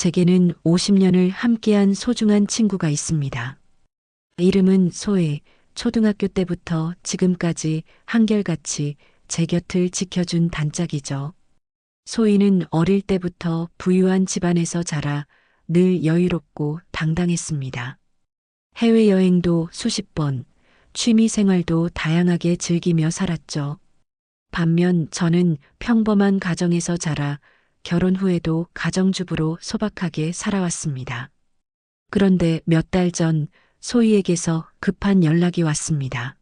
제게는 50년을 함께한 소중한 친구가 있습니다. 이름은 소혜. 초등학교 때부터 지금까지 한결같이 제 곁을 지켜준 단짝이죠. 소희는 어릴 때부터 부유한 집안에서 자라 늘 여유롭고 당당했습니다. 해외여행도 수십 번, 취미 생활도 다양하게 즐기며 살았죠. 반면 저는 평범한 가정에서 자라 결혼 후에도 가정주부로 소박하게 살아왔습니다. 그런데 몇 달 전 소희에게서 급한 연락이 왔습니다.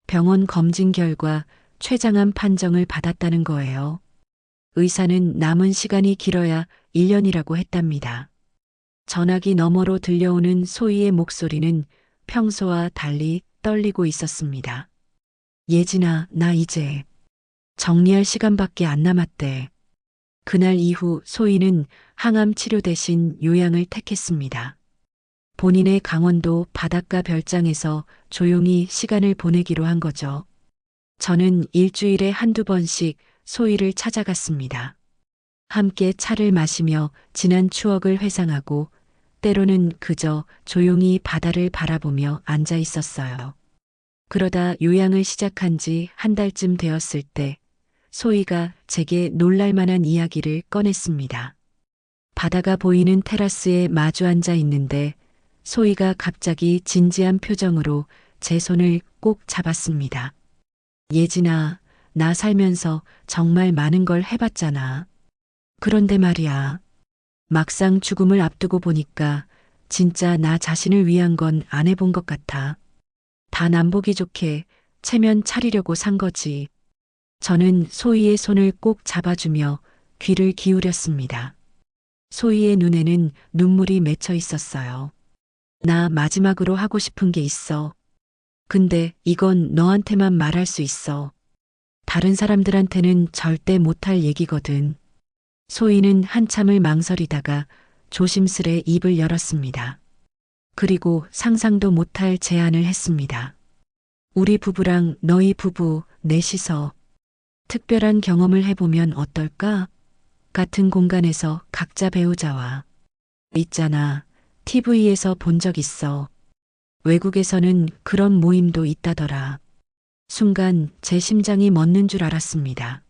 병원 검진 결과 췌장암 판정을 받았다는 거예요. 의사는 남은 시간이 길어야 1년이라고 했답니다. 전화기 너머로 들려오는 소희의 목소리는 평소와 달리 떨리고 있었습니다. 예진아, 나 이제 정리할 시간밖에 안 남았대. 그날 이후 소희는 항암 치료 대신 요양을 택했습니다. 본인의 강원도 바닷가 별장에서 조용히 시간을 보내기로 한 거죠. 저는 일주일에 한두 번씩 소희를 찾아갔습니다. 함께 차를 마시며 지난 추억을 회상하고 때로는 그저 조용히 바다를 바라보며 앉아 있었어요. 그러다 요양을 시작한 지 한 달쯤 되었을 때 소희가 제게 놀랄만한 이야기를 꺼냈습니다. 바다가 보이는 테라스에 마주 앉아 있는데 소희가 갑자기 진지한 표정으로 제 손을 꼭 잡았습니다. 예진아, 나 살면서 정말 많은 걸 해봤잖아. 그런데 말이야. 막상 죽음을 앞두고 보니까 진짜 나 자신을 위한 건 안 해본 것 같아. 다 남 보기 좋게 체면 차리려고 산 거지. 저는 소희의 손을 꼭 잡아주며 귀를 기울였습니다. 소희의 눈에는 눈물이 맺혀 있었어요. 나 마지막으로 하고 싶은 게 있어. 근데 이건 너한테만 말할 수 있어. 다른 사람들한테는 절대 못할 얘기거든. 소희는 한참을 망설이다가 조심스레 입을 열었습니다. 그리고 상상도 못할 제안을 했습니다. 우리 부부랑 너희 부부 넷이서 특별한 경험을 해보면 어떨까? 같은 공간에서 각자 배우자와 있잖아. TV에서 본 적 있어. 외국에서는 그런 모임도 있다더라. 순간 제 심장이 멎는 줄 알았습니다.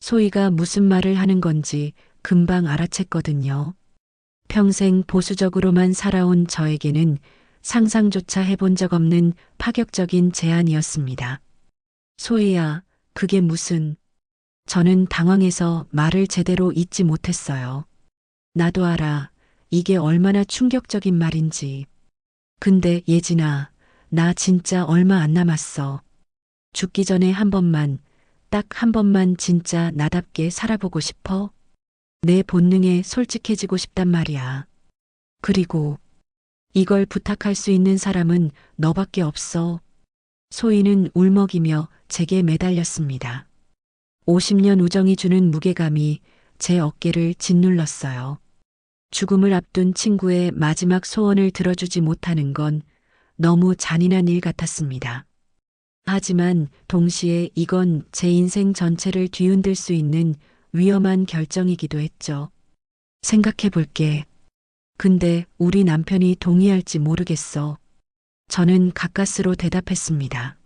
소희가 무슨 말을 하는 건지 금방 알아챘거든요. 평생 보수적으로만 살아온 저에게는 상상조차 해본 적 없는 파격적인 제안이었습니다. 소희야, 그게 무슨... 저는 당황해서 말을 제대로 잇지 못했어요. 나도 알아. 이게 얼마나 충격적인 말인지. 근데 예진아, 나 진짜 얼마 안 남았어. 죽기 전에 한 번만, 딱 한 번만 진짜 나답게 살아보고 싶어. 내 본능에 솔직해지고 싶단 말이야. 그리고 이걸 부탁할 수 있는 사람은 너밖에 없어. 소희는 울먹이며 제게 매달렸습니다. 50년 우정이 주는 무게감이 제 어깨를 짓눌렀어요. 죽음을 앞둔 친구의 마지막 소원을 들어주지 못하는 건 너무 잔인한 일 같았습니다. 하지만 동시에 이건 제 인생 전체를 뒤흔들 수 있는 위험한 결정이기도 했죠. 생각해 볼게. 근데 우리 남편이 동의할지 모르겠어. 저는 가까스로 대답했습니다.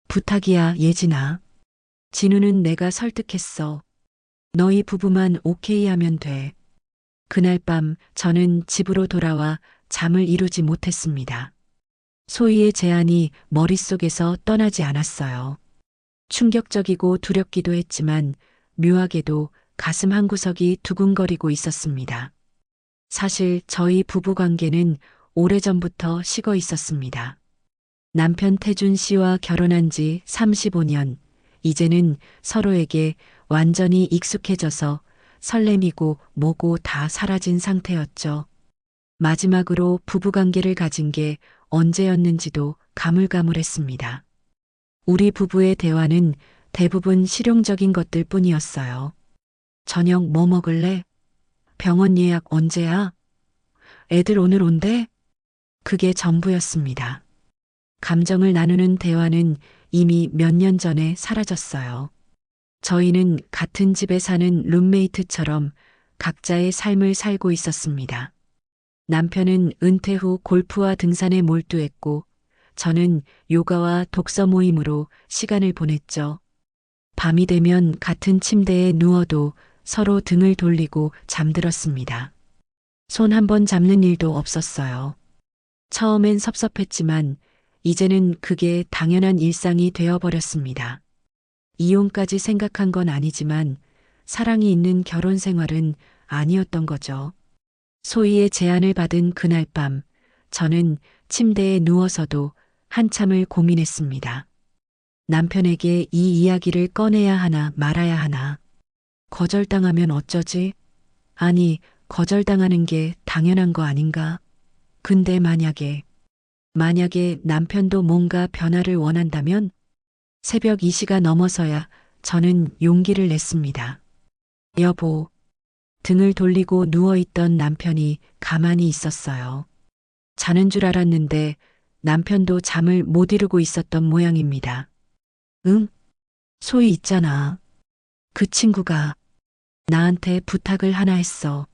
부탁이야, 예진아. 진우는 내가 설득했어. 너희 부부만 오케이 하면 돼. 그날 밤 저는 집으로 돌아와 잠을 이루지 못했습니다. 소희의 제안이 머릿속에서 떠나지 않았어요. 충격적이고 두렵기도 했지만 묘하게도 가슴 한구석이 두근거리고 있었습니다. 사실 저희 부부 관계는 오래전부터 식어 있었습니다. 남편 태준 씨와 결혼한 지 35년, 이제는 서로에게 완전히 익숙해져서 설렘이고 뭐고 다 사라진 상태였죠. 마지막으로 부부관계를 가진 게 언제였는지도 가물가물했습니다. 우리 부부의 대화는 대부분 실용적인 것들 뿐이었어요. 저녁 뭐 먹을래? 병원 예약 언제야? 애들 오늘 온대? 그게 전부였습니다. 감정을 나누는 대화는 이미 몇 년 전에 사라졌어요. 저희는 같은 집에 사는 룸메이트처럼 각자의 삶을 살고 있었습니다. 남편은 은퇴 후 골프와 등산에 몰두했고 저는 요가와 독서 모임으로 시간을 보냈죠. 밤이 되면 같은 침대에 누워도 서로 등을 돌리고 잠들었습니다. 손 한 번 잡는 일도 없었어요. 처음엔 섭섭했지만 이제는 그게 당연한 일상이 되어버렸습니다. 이혼까지 생각한 건 아니지만 사랑이 있는 결혼 생활은 아니었던 거죠. 소희의 제안을 받은 그날 밤, 저는 침대에 누워서도 한참을 고민했습니다. 남편에게 이 이야기를 꺼내야 하나 말아야 하나. 거절당하면 어쩌지? 아니, 거절당하는 게 당연한 거 아닌가? 근데 만약에 남편도 뭔가 변화를 원한다면 새벽 2시가 넘어서야 저는 용기를 냈습니다. 여보, 등을 돌리고 누워있던 남편이 가만히 있었어요. 자는 줄 알았는데 남편도 잠을 못 이루고 있었던 모양입니다. 응? 소희 있잖아. 그 친구가 나한테 부탁을 하나 했어.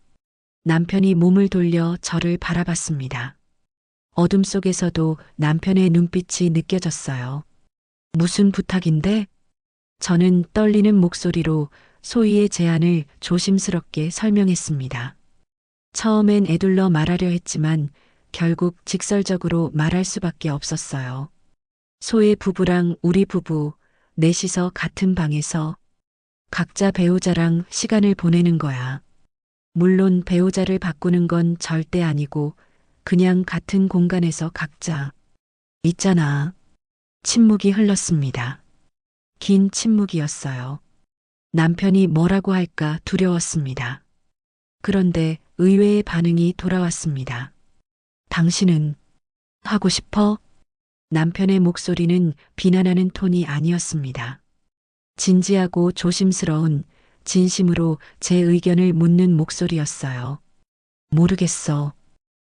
남편이 몸을 돌려 저를 바라봤습니다. 어둠 속에서도 남편의 눈빛이 느껴졌어요. 무슨 부탁인데? 저는 떨리는 목소리로 소희의 제안을 조심스럽게 설명했습니다. 처음엔 애둘러 말하려 했지만 결국 직설적으로 말할 수밖에 없었어요. 소희 부부랑 우리 부부, 넷이서 같은 방에서 각자 배우자랑 시간을 보내는 거야. 물론 배우자를 바꾸는 건 절대 아니고 그냥 같은 공간에서 각자. 있잖아. 침묵이 흘렀습니다. 긴 침묵이었어요. 남편이 뭐라고 할까 두려웠습니다. 그런데 의외의 반응이 돌아왔습니다. 당신은 하고 싶어? 남편의 목소리는 비난하는 톤이 아니었습니다. 진지하고 조심스러운 진심으로 제 의견을 묻는 목소리였어요. 모르겠어.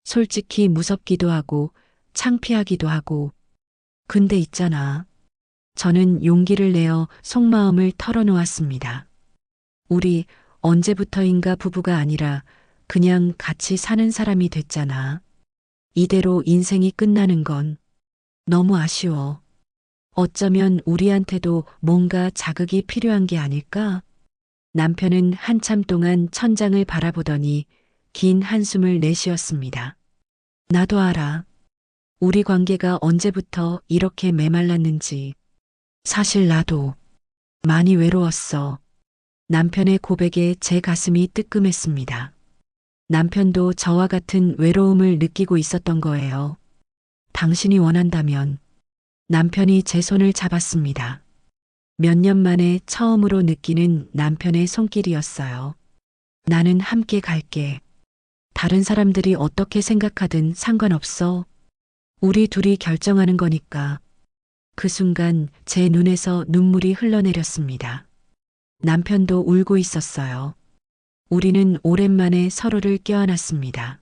솔직히 무섭기도 하고 창피하기도 하고. 근데 있잖아. 저는 용기를 내어 속마음을 털어놓았습니다. 우리 언제부터인가 부부가 아니라 그냥 같이 사는 사람이 됐잖아. 이대로 인생이 끝나는 건 너무 아쉬워. 어쩌면 우리한테도 뭔가 자극이 필요한 게 아닐까? 남편은 한참 동안 천장을 바라보더니 긴 한숨을 내쉬었습니다. 나도 알아. 우리 관계가 언제부터 이렇게 메말랐는지. 사실 나도 많이 외로웠어. 남편의 고백에 제 가슴이 뜨끔했습니다. 남편도 저와 같은 외로움을 느끼고 있었던 거예요. 당신이 원한다면. 남편이 제 손을 잡았습니다. 몇 년 만에 처음으로 느끼는 남편의 손길이었어요. 나는 함께 갈게. 다른 사람들이 어떻게 생각하든 상관없어. 우리 둘이 결정하는 거니까. 그 순간 제 눈에서 눈물이 흘러내렸습니다. 남편도 울고 있었어요. 우리는 오랜만에 서로를 껴안았습니다.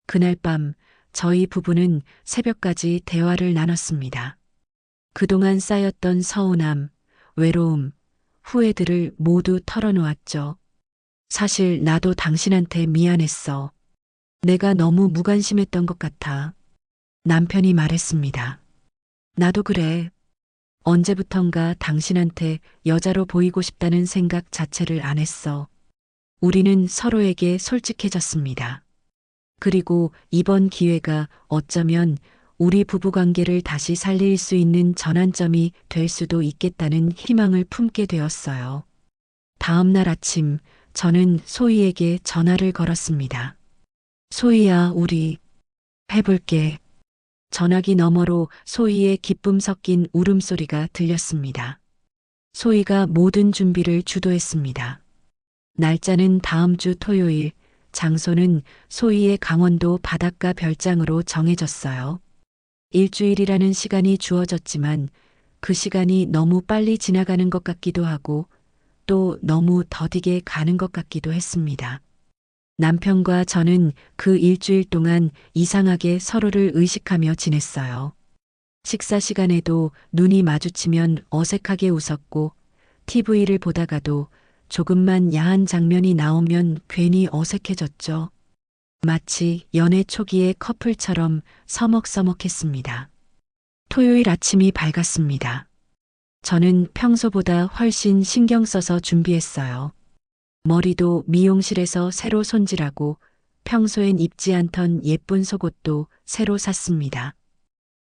그날 밤 저희 부부는 새벽까지 대화를 나눴습니다. 그동안 쌓였던 서운함, 외로움, 후회들을 모두 털어놓았죠. 사실 나도 당신한테 미안했어. 내가 너무 무관심했던 것 같아. 남편이 말했습니다. 나도 그래. 언제부턴가 당신한테 여자로 보이고 싶다는 생각 자체를 안 했어. 우리는 서로에게 솔직해졌습니다. 그리고 이번 기회가 어쩌면 우리 부부관계를 다시 살릴 수 있는 전환점이 될 수도 있겠다는 희망을 품게 되었어요. 다음 날 아침 저는 소희에게 전화를 걸었습니다. 소희야, 우리 해볼게. 전화기 너머로 소희의 기쁨 섞인 울음소리가 들렸습니다. 소희가 모든 준비를 주도했습니다. 날짜는 다음 주 토요일, 장소는 소희의 강원도 바닷가 별장으로 정해졌어요. 일주일이라는 시간이 주어졌지만 그 시간이 너무 빨리 지나가는 것 같기도 하고 또 너무 더디게 가는 것 같기도 했습니다. 남편과 저는 그 일주일 동안 이상하게 서로를 의식하며 지냈어요. 식사 시간에도 눈이 마주치면 어색하게 웃었고 TV를 보다가도 조금만 야한 장면이 나오면 괜히 어색해졌죠. 마치 연애 초기의 커플처럼 서먹서먹했습니다. 토요일 아침이 밝았습니다. 저는 평소보다 훨씬 신경 써서 준비했어요. 머리도 미용실에서 새로 손질하고 평소엔 입지 않던 예쁜 속옷도 새로 샀습니다.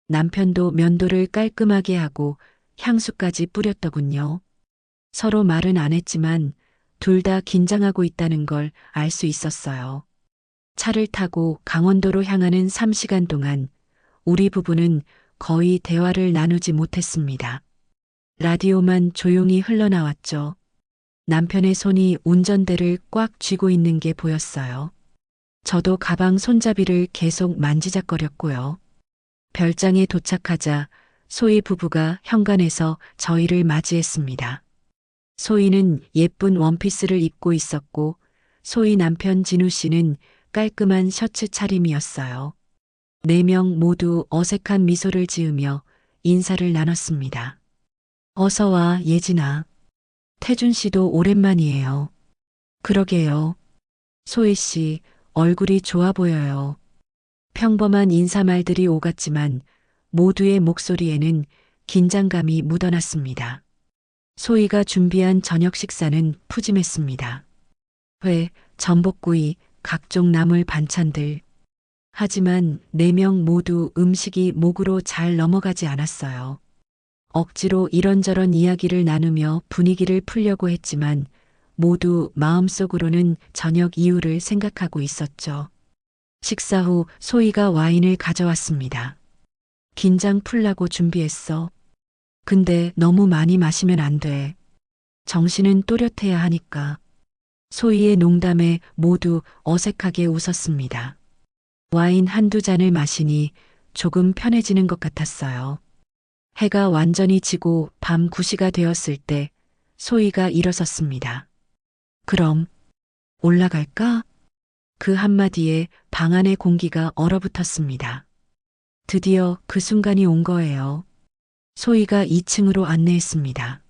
남편도 면도를 깔끔하게 하고 향수까지 뿌렸더군요. 서로 말은 안 했지만 둘 다 긴장하고 있다는 걸 알 수 있었어요. 차를 타고 강원도로 향하는 3시간 동안 우리 부부는 거의 대화를 나누지 못했습니다. 라디오만 조용히 흘러나왔죠. 남편의 손이 운전대를 꽉 쥐고 있는 게 보였어요. 저도 가방 손잡이를 계속 만지작거렸고요. 별장에 도착하자 소희 부부가 현관에서 저희를 맞이했습니다. 소희는 예쁜 원피스를 입고 있었고 소희 남편 진우 씨는 깔끔한 셔츠 차림이었어요. 네 명 모두 어색한 미소를 지으며 인사를 나눴습니다. 어서 와, 예진아. 태준 씨도 오랜만이에요. 그러게요. 소희 씨, 얼굴이 좋아 보여요. 평범한 인사말들이 오갔지만 모두의 목소리에는 긴장감이 묻어났습니다. 소희가 준비한 저녁 식사는 푸짐했습니다. 회, 전복구이, 각종 나물 반찬들. 하지만 네 명 모두 음식이 목으로 잘 넘어가지 않았어요. 억지로 이런저런 이야기를 나누며 분위기를 풀려고 했지만 모두 마음속으로는 저녁 이후를 생각하고 있었죠. 식사 후 소희가 와인을 가져왔습니다. 긴장 풀라고 준비했어. 근데 너무 많이 마시면 안 돼. 정신은 또렷해야 하니까. 소희의 농담에 모두 어색하게 웃었습니다. 와인 한두 잔을 마시니 조금 편해지는 것 같았어요. 해가 완전히 지고 밤 9시가 되었을 때 소희가 일어섰습니다. 그럼 올라갈까? 그 한마디에 방 안의 공기가 얼어붙었습니다. 드디어 그 순간이 온 거예요. 소희가 2층으로 안내했습니다.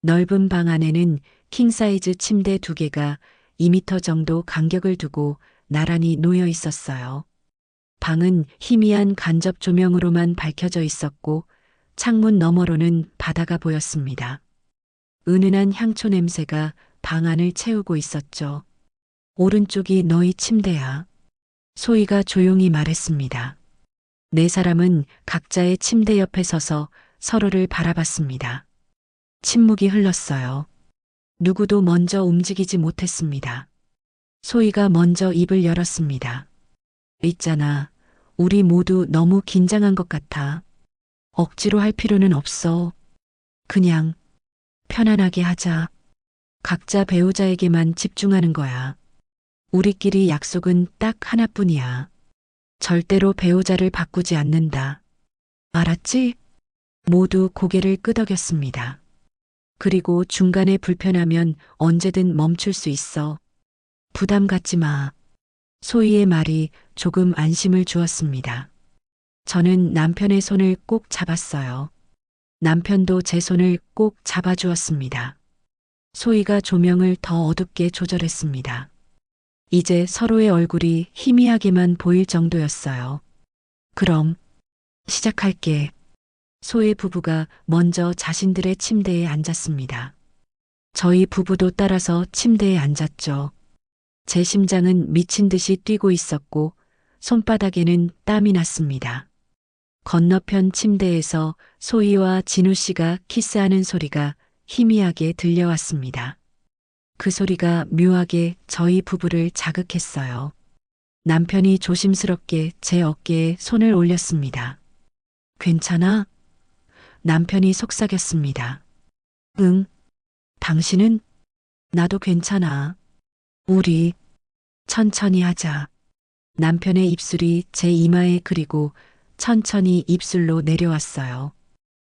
넓은 방 안에는 킹사이즈 침대 2개가 2미터 정도 간격을 두고 나란히 놓여 있었어요. 방은 희미한 간접 조명으로만 밝혀져 있었고 창문 너머로는 바다가 보였습니다. 은은한 향초 냄새가 방 안을 채우고 있었죠. 오른쪽이 너희 침대야. 소희가 조용히 말했습니다. 네 사람은 각자의 침대 옆에 서서 서로를 바라봤습니다. 침묵이 흘렀어요. 누구도 먼저 움직이지 못했습니다. 소희가 먼저 입을 열었습니다. 있잖아. 우리 모두 너무 긴장한 것 같아. 억지로 할 필요는 없어. 그냥 편안하게 하자. 각자 배우자에게만 집중하는 거야. 우리끼리 약속은 딱 하나뿐이야. 절대로 배우자를 바꾸지 않는다. 알았지? 모두 고개를 끄덕였습니다. 그리고 중간에 불편하면 언제든 멈출 수 있어. 부담 갖지 마. 소희의 말이 조금 안심을 주었습니다. 저는 남편의 손을 꼭 잡았어요. 남편도 제 손을 꼭 잡아주었습니다. 소희가 조명을 더 어둡게 조절했습니다. 이제 서로의 얼굴이 희미하게만 보일 정도였어요. 그럼 시작할게. 소희 부부가 먼저 자신들의 침대에 앉았습니다. 저희 부부도 따라서 침대에 앉았죠. 제 심장은 미친 듯이 뛰고 있었고 손바닥에는 땀이 났습니다. 건너편 침대에서 소희와 진우 씨가 키스하는 소리가 희미하게 들려왔습니다. 그 소리가 묘하게 저희 부부를 자극했어요. 남편이 조심스럽게 제 어깨에 손을 올렸습니다. 괜찮아? 남편이 속삭였습니다. 응. 당신은? 나도 괜찮아. 우리 천천히 하자. 남편의 입술이 제 이마에 그리고 천천히 입술로 내려왔어요.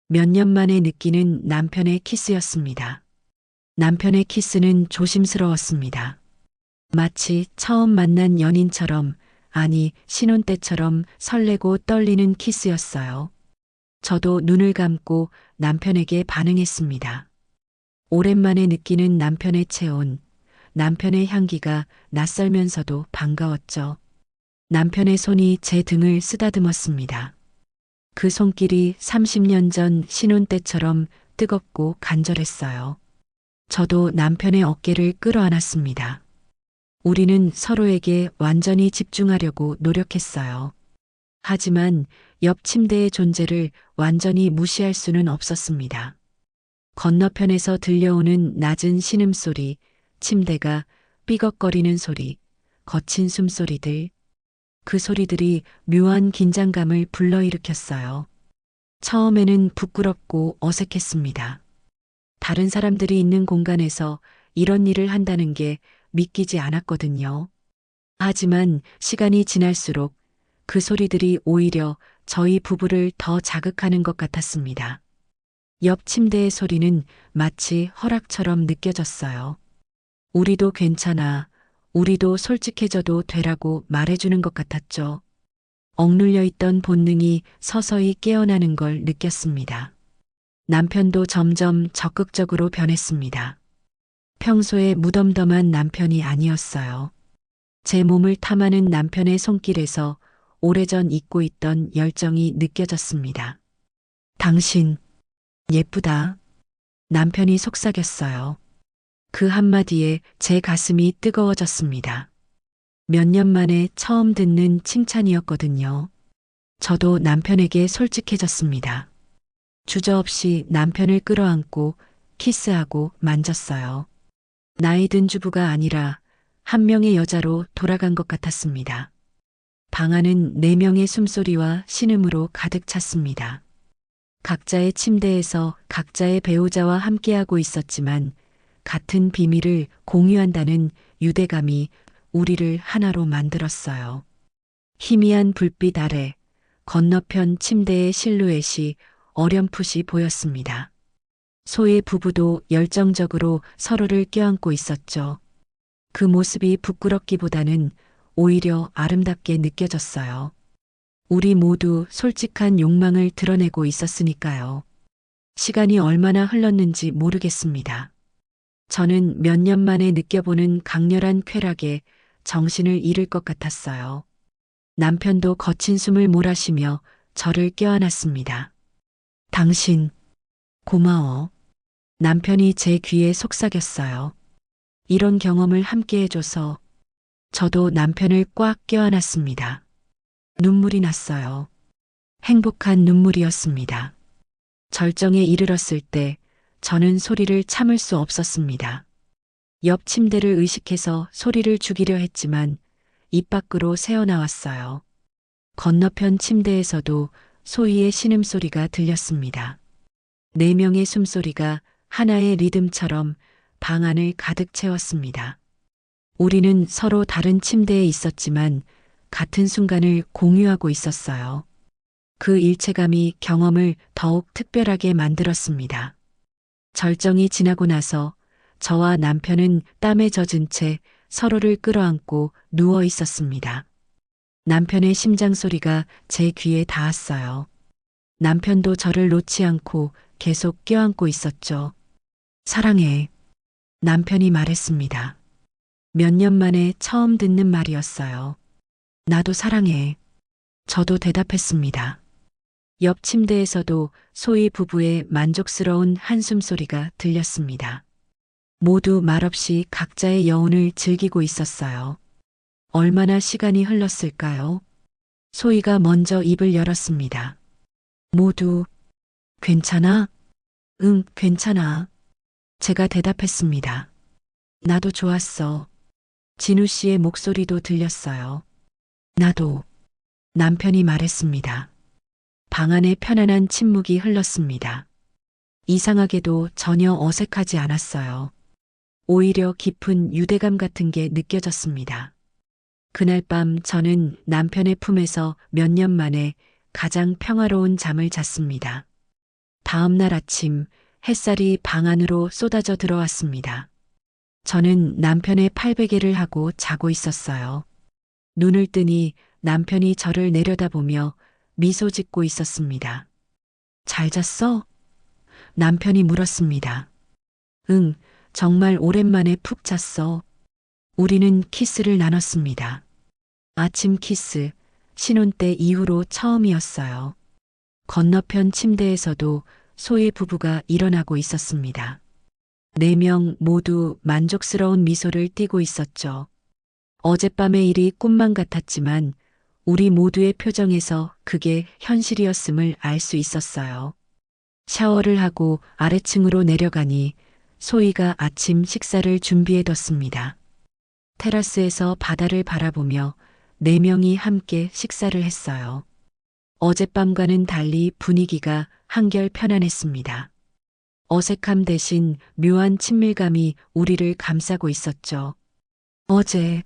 몇 년 만에 느끼는 남편의 키스였습니다. 남편의 키스는 조심스러웠습니다. 마치 처음 만난 연인처럼, 아니 신혼 때처럼 설레고 떨리는 키스였어요. 저도 눈을 감고 남편에게 반응했습니다. 오랜만에 느끼는 남편의 체온, 남편의 향기가 낯설면서도 반가웠죠. 남편의 손이 제 등을 쓰다듬었습니다. 그 손길이 30년 전 신혼 때처럼 뜨겁고 간절했어요. 저도 남편의 어깨를 끌어안았습니다. 우리는 서로에게 완전히 집중하려고 노력했어요. 하지만 옆 침대의 존재를 완전히 무시할 수는 없었습니다. 건너편에서 들려오는 낮은 신음소리, 침대가 삐걱거리는 소리, 거친 숨소리들, 그 소리들이 묘한 긴장감을 불러일으켰어요. 처음에는 부끄럽고 어색했습니다. 다른 사람들이 있는 공간에서 이런 일을 한다는 게 믿기지 않았거든요. 하지만 시간이 지날수록 그 소리들이 오히려 저희 부부를 더 자극하는 것 같았습니다. 옆 침대의 소리는 마치 허락처럼 느껴졌어요. 우리도 괜찮아. 우리도 솔직해져도 되라고 말해주는 것 같았죠. 억눌려 있던 본능이 서서히 깨어나는 걸 느꼈습니다. 남편도 점점 적극적으로 변했습니다. 평소에 무덤덤한 남편이 아니었어요. 제 몸을 탐하는 남편의 손길에서 오래전 잊고 있던 열정이 느껴졌습니다. 당신, 예쁘다. 남편이 속삭였어요. 그 한마디에 제 가슴이 뜨거워졌습니다. 몇 년 만에 처음 듣는 칭찬이었거든요. 저도 남편에게 솔직해졌습니다. 주저없이 남편을 끌어안고 키스하고 만졌어요. 나이 든 주부가 아니라 한 명의 여자로 돌아간 것 같았습니다. 방 안은 4명의 숨소리와 신음으로 가득 찼습니다. 각자의 침대에서 각자의 배우자와 함께하고 있었지만 같은 비밀을 공유한다는 유대감이 우리를 하나로 만들었어요. 희미한 불빛 아래 건너편 침대의 실루엣이 어렴풋이 보였습니다. 소의 부부도 열정적으로 서로를 껴안고 있었죠. 그 모습이 부끄럽기보다는 오히려 아름답게 느껴졌어요. 우리 모두 솔직한 욕망을 드러내고 있었으니까요. 시간이 얼마나 흘렀는지 모르겠습니다. 저는 몇 년 만에 느껴보는 강렬한 쾌락에 정신을 잃을 것 같았어요. 남편도 거친 숨을 몰아쉬며 저를 껴안았습니다. 당신, 고마워. 남편이 제 귀에 속삭였어요. 이런 경험을 함께 해줘서 저도 남편을 꽉 껴안았습니다. 눈물이 났어요. 행복한 눈물이었습니다. 절정에 이르렀을 때 저는 소리를 참을 수 없었습니다. 옆 침대를 의식해서 소리를 죽이려 했지만 입 밖으로 새어나왔어요. 건너편 침대에서도 소희의 신음소리가 들렸습니다. 4명의 숨소리가 하나의 리듬처럼 방 안을 가득 채웠습니다. 우리는 서로 다른 침대에 있었지만 같은 순간을 공유하고 있었어요. 그 일체감이 경험을 더욱 특별하게 만들었습니다. 절정이 지나고 나서 저와 남편은 땀에 젖은 채 서로를 끌어안고 누워 있었습니다. 남편의 심장 소리가 제 귀에 닿았어요. 남편도 저를 놓지 않고 계속 껴안고 있었죠. 사랑해. 남편이 말했습니다. 몇 년 만에 처음 듣는 말이었어요. 나도 사랑해. 저도 대답했습니다. 옆 침대에서도 소희 부부의 만족스러운 한숨 소리가 들렸습니다. 모두 말없이 각자의 여운을 즐기고 있었어요. 얼마나 시간이 흘렀을까요? 소희가 먼저 입을 열었습니다. 모두, 괜찮아? 응, 괜찮아. 제가 대답했습니다. 나도 좋았어. 진우 씨의 목소리도 들렸어요. 나도. 남편이 말했습니다. 방 안에 편안한 침묵이 흘렀습니다. 이상하게도 전혀 어색하지 않았어요. 오히려 깊은 유대감 같은 게 느껴졌습니다. 그날 밤 저는 남편의 품에서 몇 년 만에 가장 평화로운 잠을 잤습니다. 다음 날 아침 햇살이 방 안으로 쏟아져 들어왔습니다. 저는 남편의 팔베개를 하고 자고 있었어요. 눈을 뜨니 남편이 저를 내려다보며 미소 짓고 있었습니다. 잘 잤어? 남편이 물었습니다. 응, 정말 오랜만에 푹 잤어. 우리는 키스를 나눴습니다. 아침 키스, 신혼 때 이후로 처음이었어요. 건너편 침대에서도 소희 부부가 일어나고 있었습니다. 네 명 모두 만족스러운 미소를 띠고 있었죠. 어젯밤의 일이 꿈만 같았지만 우리 모두의 표정에서 그게 현실이었음을 알 수 있었어요. 샤워를 하고 아래층으로 내려가니 소희가 아침 식사를 준비해뒀습니다. 테라스에서 바다를 바라보며 네 명이 함께 식사를 했어요. 어젯밤과는 달리 분위기가 한결 편안했습니다. 어색함 대신 묘한 친밀감이 우리를 감싸고 있었죠. 어제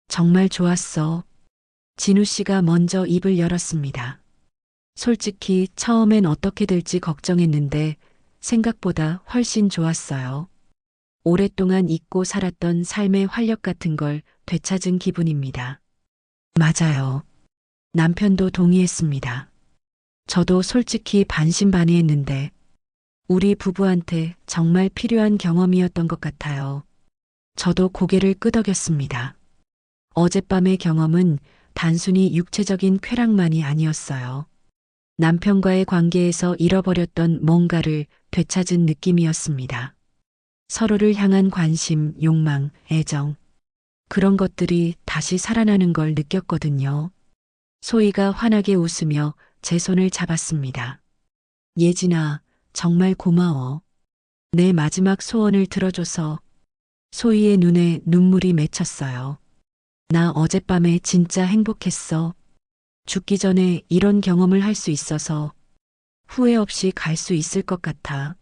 정말 좋았어. 진우 씨가 먼저 입을 열었습니다. 솔직히 처음엔 어떻게 될지 걱정했는데 생각보다 훨씬 좋았어요. 오랫동안 잊고 살았던 삶의 활력 같은 걸 되찾은 기분입니다. 맞아요. 남편도 동의했습니다. 저도 솔직히 반신반의했는데 우리 부부한테 정말 필요한 경험이었던 것 같아요. 저도 고개를 끄덕였습니다. 어젯밤의 경험은 단순히 육체적인 쾌락만이 아니었어요. 남편과의 관계에서 잃어버렸던 뭔가를 되찾은 느낌이었습니다. 서로를 향한 관심, 욕망, 애정. 그런 것들이 다시 살아나는 걸 느꼈거든요. 소희가 환하게 웃으며 제 손을 잡았습니다. 예진아, 정말 고마워. 내 마지막 소원을 들어줘서. 소희의 눈에 눈물이 맺혔어요. 나 어젯밤에 진짜 행복했어. 죽기 전에 이런 경험을 할 수 있어서 후회 없이 갈 수 있을 것 같아.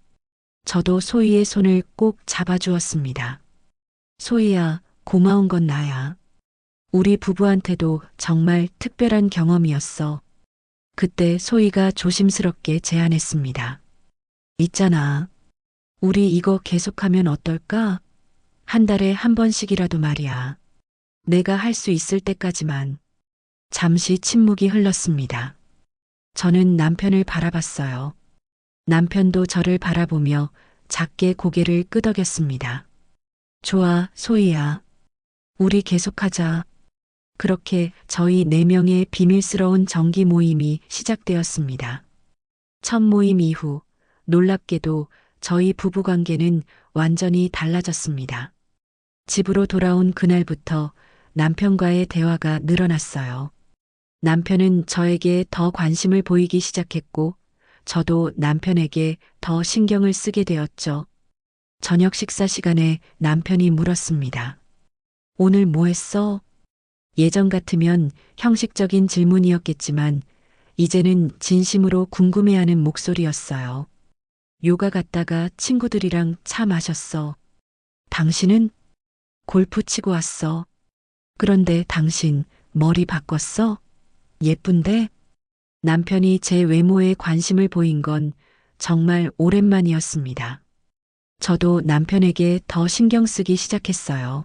저도 소희의 손을 꼭 잡아주었습니다. 소희야, 고마운 건 나야. 우리 부부한테도 정말 특별한 경험이었어. 그때 소희가 조심스럽게 제안했습니다. 있잖아. 우리 이거 계속하면 어떨까? 한 달에 한 번씩이라도 말이야. 내가 할 수 있을 때까지만. 잠시 침묵이 흘렀습니다. 저는 남편을 바라봤어요. 남편도 저를 바라보며 작게 고개를 끄덕였습니다. 좋아, 소희야. 우리 계속하자. 그렇게 저희 네 명의 비밀스러운 정기 모임이 시작되었습니다. 첫 모임 이후 놀랍게도 저희 부부 관계는 완전히 달라졌습니다. 집으로 돌아온 그날부터 남편과의 대화가 늘어났어요. 남편은 저에게 더 관심을 보이기 시작했고, 저도 남편에게 더 신경을 쓰게 되었죠. 저녁 식사 시간에 남편이 물었습니다. 오늘 뭐 했어? 예전 같으면 형식적인 질문이었겠지만, 이제는 진심으로 궁금해하는 목소리였어요. 요가 갔다가 친구들이랑 차 마셨어. 당신은? 골프 치고 왔어. 그런데 당신 머리 바꿨어? 예쁜데? 남편이 제 외모에 관심을 보인 건 정말 오랜만이었습니다. 저도 남편에게 더 신경 쓰기 시작했어요.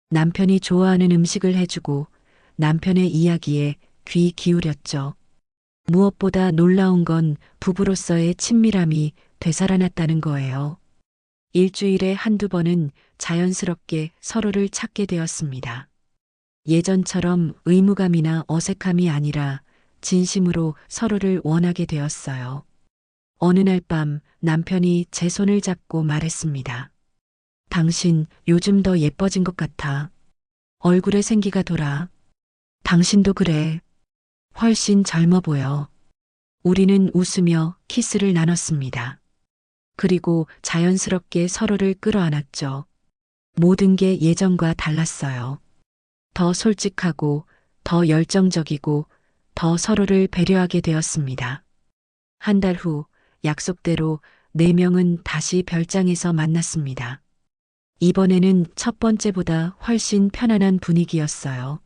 남편이 좋아하는 음식을 해주고 남편의 이야기에 귀 기울였죠. 무엇보다 놀라운 건 부부로서의 친밀함이 되살아났다는 거예요. 일주일에 한두 번은 자연스럽게 서로를 찾게 되었습니다. 예전처럼 의무감이나 어색함이 아니라 진심으로 서로를 원하게 되었어요. 어느 날 밤 남편이 제 손을 잡고 말했습니다. 당신 요즘 더 예뻐진 것 같아. 얼굴에 생기가 돌아. 당신도 그래. 훨씬 젊어 보여. 우리는 웃으며 키스를 나눴습니다. 그리고 자연스럽게 서로를 끌어안았죠. 모든 게 예전과 달랐어요. 더 솔직하고, 더 열정적이고, 더 서로를 배려하게 되었습니다. 한 달 후 약속대로 네 명은 다시 별장에서 만났습니다. 이번에는 첫 번째보다 훨씬 편안한 분위기였어요.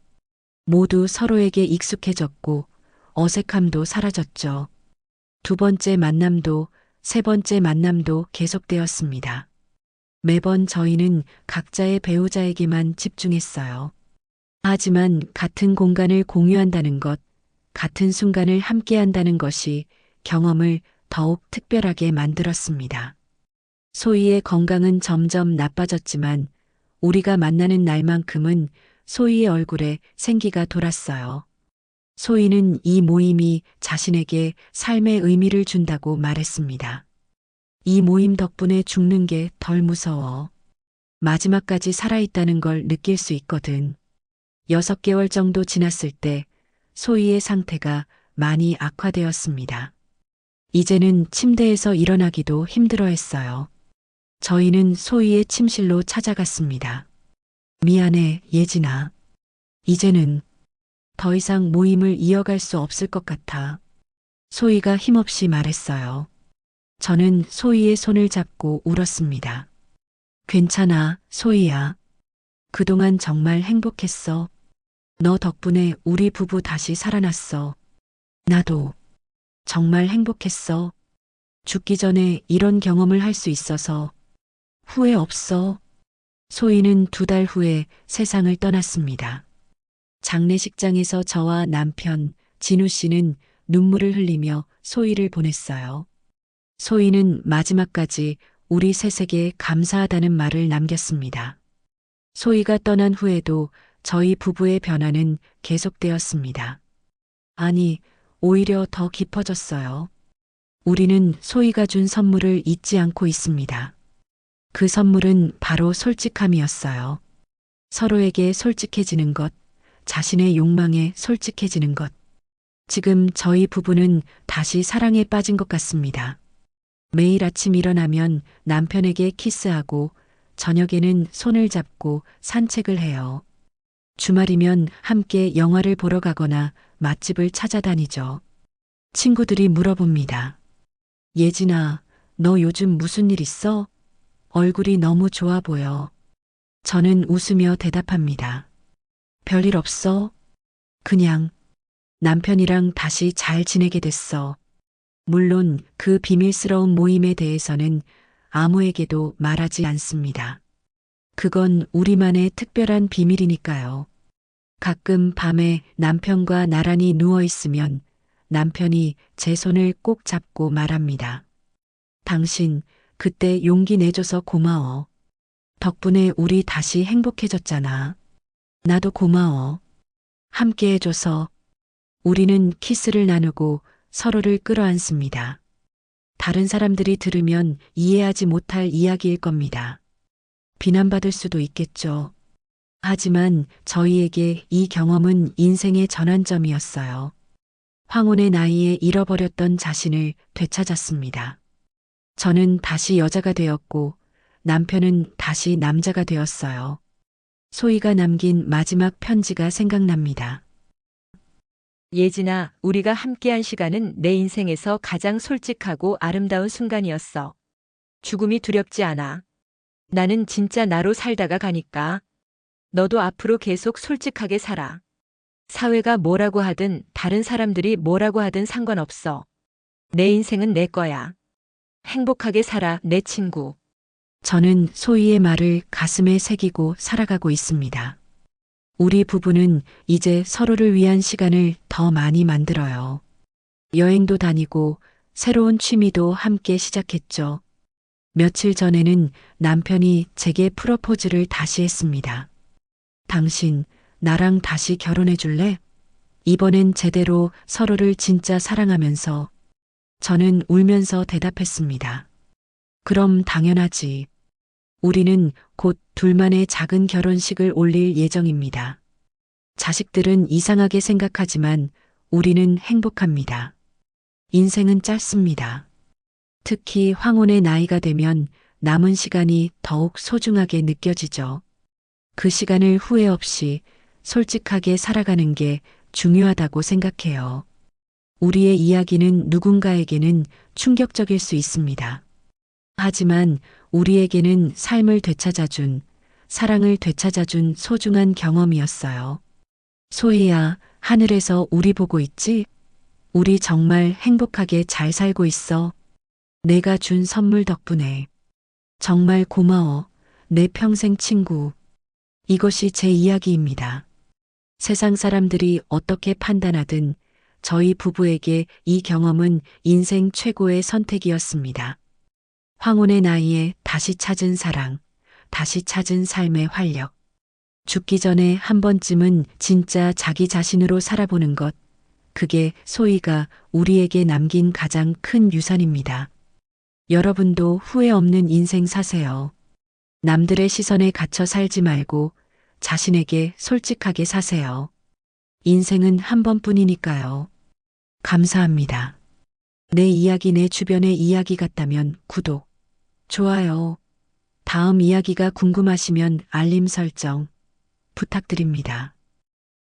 모두 서로에게 익숙해졌고 어색함도 사라졌죠. 두 번째 만남도 세 번째 만남도 계속되었습니다. 매번 저희는 각자의 배우자에게만 집중했어요. 하지만 같은 공간을 공유한다는 것, 같은 순간을 함께한다는 것이 경험을 더욱 특별하게 만들었습니다. 소희의 건강은 점점 나빠졌지만 우리가 만나는 날만큼은 소희의 얼굴에 생기가 돌았어요. 소희는 이 모임이 자신에게 삶의 의미를 준다고 말했습니다. 이 모임 덕분에 죽는 게 덜 무서워. 마지막까지 살아있다는 걸 느낄 수 있거든. 6개월 정도 지났을 때 소희의 상태가 많이 악화되었습니다. 이제는 침대에서 일어나기도 힘들어했어요. 저희는 소희의 침실로 찾아갔습니다. 미안해, 예진아. 이제는 더 이상 모임을 이어갈 수 없을 것 같아. 소희가 힘없이 말했어요. 저는 소희의 손을 잡고 울었습니다. 괜찮아, 소희야. 그동안 정말 행복했어. 너 덕분에 우리 부부 다시 살아났어. 나도 정말 행복했어. 죽기 전에 이런 경험을 할 수 있어서 후회 없어. 소희는 2달 후에 세상을 떠났습니다. 장례식장에서 저와 남편 진우 씨는 눈물을 흘리며 소희를 보냈어요. 소희는 마지막까지 우리 셋에게 감사하다는 말을 남겼습니다. 소희가 떠난 후에도 저희 부부의 변화는 계속되었습니다. 아니, 오히려 더 깊어졌어요. 우리는 소희가 준 선물을 잊지 않고 있습니다. 그 선물은 바로 솔직함이었어요. 서로에게 솔직해지는 것, 자신의 욕망에 솔직해지는 것. 지금 저희 부부는 다시 사랑에 빠진 것 같습니다. 매일 아침 일어나면 남편에게 키스하고 저녁에는 손을 잡고 산책을 해요. 주말이면 함께 영화를 보러 가거나 맛집을 찾아다니죠. 친구들이 물어봅니다. 예진아, 너 요즘 무슨 일 있어? 얼굴이 너무 좋아 보여. 저는 웃으며 대답합니다. 별일 없어. 그냥 남편이랑 다시 잘 지내게 됐어. 물론 그 비밀스러운 모임에 대해서는 아무에게도 말하지 않습니다. 그건 우리만의 특별한 비밀이니까요. 가끔 밤에 남편과 나란히 누워 있으면 남편이 제 손을 꼭 잡고 말합니다. 당신 그때 용기 내줘서 고마워. 덕분에 우리 다시 행복해졌잖아. 나도 고마워. 함께 해줘서. 우리는 키스를 나누고 서로를 끌어안습니다. 다른 사람들이 들으면 이해하지 못할 이야기일 겁니다. 비난받을 수도 있겠죠. 하지만 저희에게 이 경험은 인생의 전환점이었어요. 황혼의 나이에 잃어버렸던 자신을 되찾았습니다. 저는 다시 여자가 되었고 남편은 다시 남자가 되었어요. 소희가 남긴 마지막 편지가 생각납니다. 예진아, 우리가 함께한 시간은 내 인생에서 가장 솔직하고 아름다운 순간이었어. 죽음이 두렵지 않아. 나는 진짜 나로 살다가 가니까. 너도 앞으로 계속 솔직하게 살아. 사회가 뭐라고 하든 다른 사람들이 뭐라고 하든 상관없어. 내 인생은 내 거야. 행복하게 살아, 내 친구. 저는 소희의 말을 가슴에 새기고 살아가고 있습니다. 우리 부부는 이제 서로를 위한 시간을 더 많이 만들어요. 여행도 다니고 새로운 취미도 함께 시작했죠. 며칠 전에는 남편이 제게 프러포즈를 다시 했습니다. 당신, 나랑 다시 결혼해 줄래? 이번엔 제대로 서로를 진짜 사랑하면서. 저는 울면서 대답했습니다. 그럼 당연하지. 우리는 곧 둘만의 작은 결혼식을 올릴 예정입니다. 자식들은 이상하게 생각하지만 우리는 행복합니다. 인생은 짧습니다. 특히 황혼의 나이가 되면 남은 시간이 더욱 소중하게 느껴지죠. 그 시간을 후회 없이 솔직하게 살아가는 게 중요하다고 생각해요. 우리의 이야기는 누군가에게는 충격적일 수 있습니다. 하지만 우리에게는 삶을 되찾아준, 사랑을 되찾아준 소중한 경험이었어요. 소희야, 하늘에서 우리 보고 있지? 우리 정말 행복하게 잘 살고 있어. 내가 준 선물 덕분에. 정말 고마워, 내 평생 친구. 이것이 제 이야기입니다. 세상 사람들이 어떻게 판단하든 저희 부부에게 이 경험은 인생 최고의 선택이었습니다. 황혼의 나이에 다시 찾은 사랑, 다시 찾은 삶의 활력. 죽기 전에 한 번쯤은 진짜 자기 자신으로 살아보는 것. 그게 소희가 우리에게 남긴 가장 큰 유산입니다. 여러분도 후회 없는 인생 사세요. 남들의 시선에 갇혀 살지 말고 자신에게 솔직하게 사세요. 인생은 한 번뿐이니까요. 감사합니다. 내 이야기 내 주변의 이야기 같다면 구독, 좋아요. 다음 이야기가 궁금하시면 알림 설정 부탁드립니다.